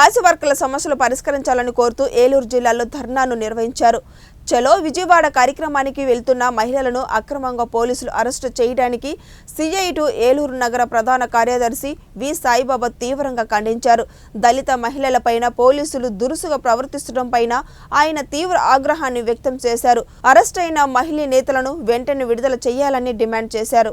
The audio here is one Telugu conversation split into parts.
ఆశా వర్కర్ల సమస్యలు పరిష్కరించాలని కోరుతూ ఏలూరు జిల్లాలో ధర్నాను నిర్వహించారు. చలో విజయవాడ కార్యక్రమానికి వెళ్తున్న మహిళలను అక్రమంగా పోలీసులు అరెస్టు చేయడానికి సిఐటి ఏలూరు నగర ప్రధాన కార్యదర్శి వి సాయిబాబా తీవ్రంగా ఖండించారు. దళిత మహిళలపైన పోలీసులు దురుసుగా ప్రవర్తిస్తుండటంపై ఆయన తీవ్ర ఆగ్రహాన్ని వ్యక్తం చేశారు. అరెస్ట్ అయిన మహిళా నేతలను వెంటనే విడుదల చేయాలని డిమాండ్ చేశారు.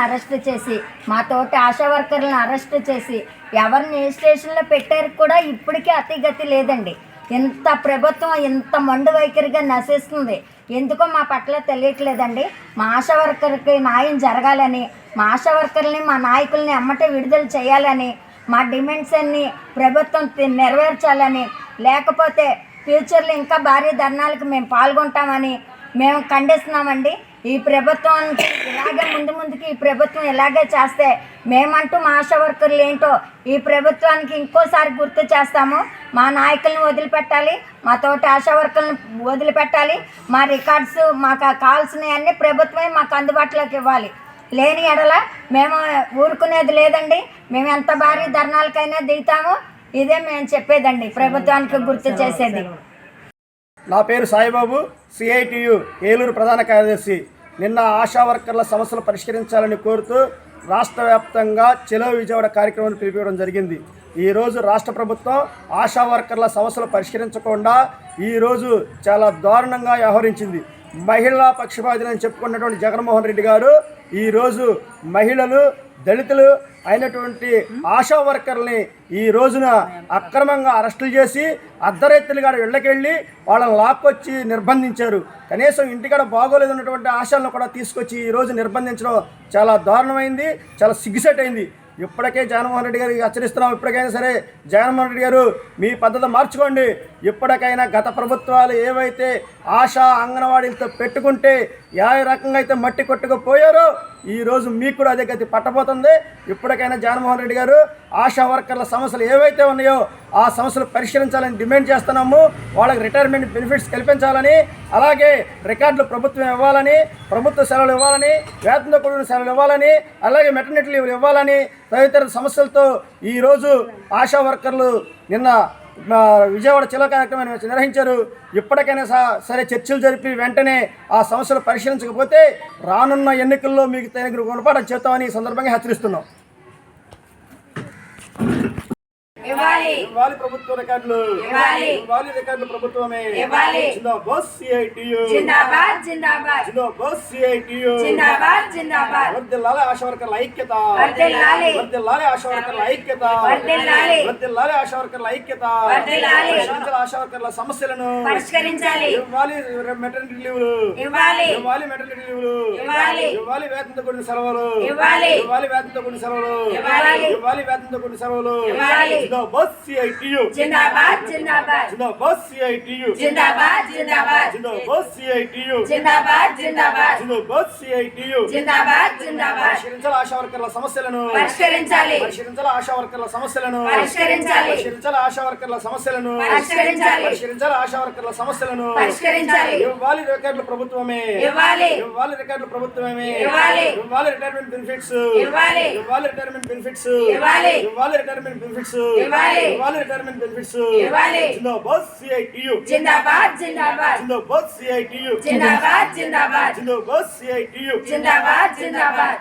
అరెస్ట్ చేసి మా తోటి ఆశా వర్కర్లను అరెస్ట్ చేసి ఎవరిని ఏ స్టేషన్లో పెట్టారు కూడా ఇప్పటికీ అతిగతి లేదండి. ఎంత ప్రభుత్వం ఎంత మండు వైఖరిగా నశిస్తుంది, ఎందుకో మా పట్ల తెలియట్లేదండి. మా ఆశా వర్కర్కి న్యాయం జరగాలని, మా ఆశా వర్కర్ని మా నాయకుల్ని అమ్మటే విడుదల చేయాలని, మా డిమాండ్స్ అన్ని ప్రభుత్వం నెరవేర్చాలని, లేకపోతే ఫ్యూచర్లో ఇంకా భారీ ధర్నాలకు మేము పాల్గొంటామని మేము ఖండిస్తున్నామండి. ఈ ప్రభుత్వానికి ఇలాగే ముందుకి ఈ ప్రభుత్వం ఇలాగే చేస్తే మేమంటూ మా ఆశా వర్కర్లు ఏంటో ఈ ప్రభుత్వానికి ఇంకోసారి గుర్తు చేస్తాము. మా నాయకులను వదిలిపెట్టాలి, మా తోటి ఆశా వర్కర్లను వదిలిపెట్టాలి, మా రికార్డ్స్ మాకు కావాల్సినవి అన్నీ ప్రభుత్వమే మాకు అందుబాటులోకి ఇవ్వాలి. లేని ఎడల మేము ఊరుకునేది లేదండి. మేము ఎంత భారీ ధర్నాలకైనా దిగుతాము. ఇదే మేము చెప్పేదండి, ప్రభుత్వానికి గుర్తు చేసేది. నా పేరు సాయిబాబు, సిఐటియు ఏలూరు ప్రధాన కార్యదర్శి. నిన్న ఆశా వర్కర్ల సమస్యలు పరిష్కరించాలని కోరుతూ రాష్ట్ర వ్యాప్తంగా చలో విజయవాడ కార్యక్రమాన్ని పిలిపించడం జరిగింది. ఈరోజు రాష్ట్ర ప్రభుత్వం ఆశా వర్కర్ల సమస్యలు పరిష్కరించకుండా ఈరోజు చాలా దారుణంగా వ్యవహరించింది. మహిళా పక్షపాతిని చెప్పుకున్నటువంటి జగన్మోహన్ రెడ్డి గారు ఈరోజు మహిళలు, దళితులు అయినటువంటి ఆశా వర్కర్ని ఈ రోజున అక్రమంగా అరెస్టులు చేసి అర్ధరైతులుగా ఇళ్ళకెళ్ళి వాళ్ళని లాక్కొచ్చి నిర్బంధించారు. కనీసం ఇంటికాడ బాగోలేదన్నటువంటి ఆశలను కూడా తీసుకొచ్చి ఈరోజు నిర్బంధించడం చాలా దారుణమైంది, చాలా సిగ్గుసేట్ అయింది. ఇప్పటికే జగన్మోహన్ రెడ్డి గారికి హెచ్చరిస్తున్నాం. ఇప్పటికైనా సరే జగన్మోహన్ రెడ్డి గారు మీ పద్ధతి మార్చుకోండి. ఇప్పటికైనా గత ప్రభుత్వాలు ఏవైతే ఆశా అంగన్వాడీలతో పెట్టుకుంటే ఏ రకంగా అయితే మట్టి కొట్టుకుపోయారో ఈరోజు మీకు కూడా అదే గతి పట్టబోతుంది. ఇప్పటికైనా జగన్మోహన్ రెడ్డి గారు ఆశా వర్కర్ల సమస్యలు ఏవైతే ఉన్నాయో ఆ సమస్యలు పరిష్కరించాలని డిమాండ్ చేస్తున్నాము. వాళ్ళకి రిటైర్మెంట్ బెనిఫిట్స్ కల్పించాలని, అలాగే రికార్డులు ప్రభుత్వం ఇవ్వాలని, ప్రభుత్వ సెలవులు ఇవ్వాలని, వేతనంతో కూడిన సెలవులు ఇవ్వాలని, అలాగే మెటర్నిటీ లీవ్లు ఇవ్వాలని తదితర సమస్యలతో ఈరోజు ఆశా వర్కర్లు నిన్న విజయవాడ చలో కార్యక్రమాన్ని నిర్వహించారు. ఇప్పటికైనా సరే చర్చలు జరిపి వెంటనే ఆ సమస్యలు పరిశీలించకపోతే రానున్న ఎన్నికల్లో మీకు తగిన గుణపాఠం చేస్తామని ఈ సందర్భంగా హెచ్చరిస్తున్నాం. ఇవ్వాలి ప్రభుత్వ రికార్డులు, ఇవ్వాలి రికార్డులు ప్రభుత్వమే. జిందాబాద్ సిఐటియు, జిందాబాద్ జిందాబాద్, జిందాబాద్ సిఐటియు, జిందాబాద్ జిందాబాద్. వర్ధిల్లాలి ఆశా వర్కర్ల ఐక్యత, వర్ధిల్లాలి, వర్ధిల్లాలి ఆశా వర్కర్ల ఐక్యత, వర్ధిల్లాలి, వర్ధిల్లాలి ఆశా వర్కర్ల ఐక్యత, వర్ధిల్లాలి. ఆశా వర్కర్ల సమస్యలను పరిష్కరించాలి. ఇవ్వాలి మెటర్నిటీ లీవ్లు, ఇవ్వాలి, ఇవ్వాలి మెటర్నిటీ లీవ్లు, ఇవ్వాలి, ఇవ్వాలి వేతనంతో కూడిన సెలవులు, ఇవ్వాలి, ఇవ్వాలి వేతనంతో కూడిన సెలవులు, ఇవ్వాలి, ఇవ్వాలి వేతనంతో కూడిన సెలవులు, ఇవ్వాలి. జిందాబాద్ సిఐటియు, జిందాబాద్ జిందాబాద్, జిందాబాద్ సిఐటియు, జిందాబాద్ జిందాబాద్, జిందాబాద్ సిఐటియు, జిందాబాద్ జిందాబాద్, జిందాబాద్ సిఐటియు, జిందాబాద్ జిందాబాద్. పరిష్కరించాలి ఆశా వర్కర్ల సమస్యలను పరిష్కరించాలి, పరిష్కరించాలి ఆశా వర్కర్ల సమస్యలను పరిష్కరించాలి, పరిష్కరించాలి ఆశా వర్కర్ల సమస్యలను పరిష్కరించాలి, పరిష్కరించాలి ఆశా వర్కర్ల సమస్యలను పరిష్కరించాలి. ఇవ్వాలి రికార్డులు ప్రభుత్వమే, ఇవ్వాలి, ఇవ్వాలి రికార్డులు ప్రభుత్వమే, ఇవ్వాలి, ఇవ్వాలి రిటైర్మెంట్ బెనిఫిట్స్, ఇవ్వాలి, ఇవ్వాలి రిటైర్మెంట్ బెనిఫిట్స్, ఇవ్వాలి, ఇవ్వాలి రిటైర్మెంట్ బెనిఫిట్స్, ఇవ్వాలి, ఇవ్వాలి రిటైర్మెంట్ బెనిఫిట్స్, ఇవ్వాలి. జిందాబాద్ సిఐటియు, జిందాబాద్ జిందాబాద్, జిందాబాద్ సిఐటియు, జిందాబాద్ జిందాబాద్, జిందాబాద్ సిఐటియు, జిందాబాద్ జిందాబాద్.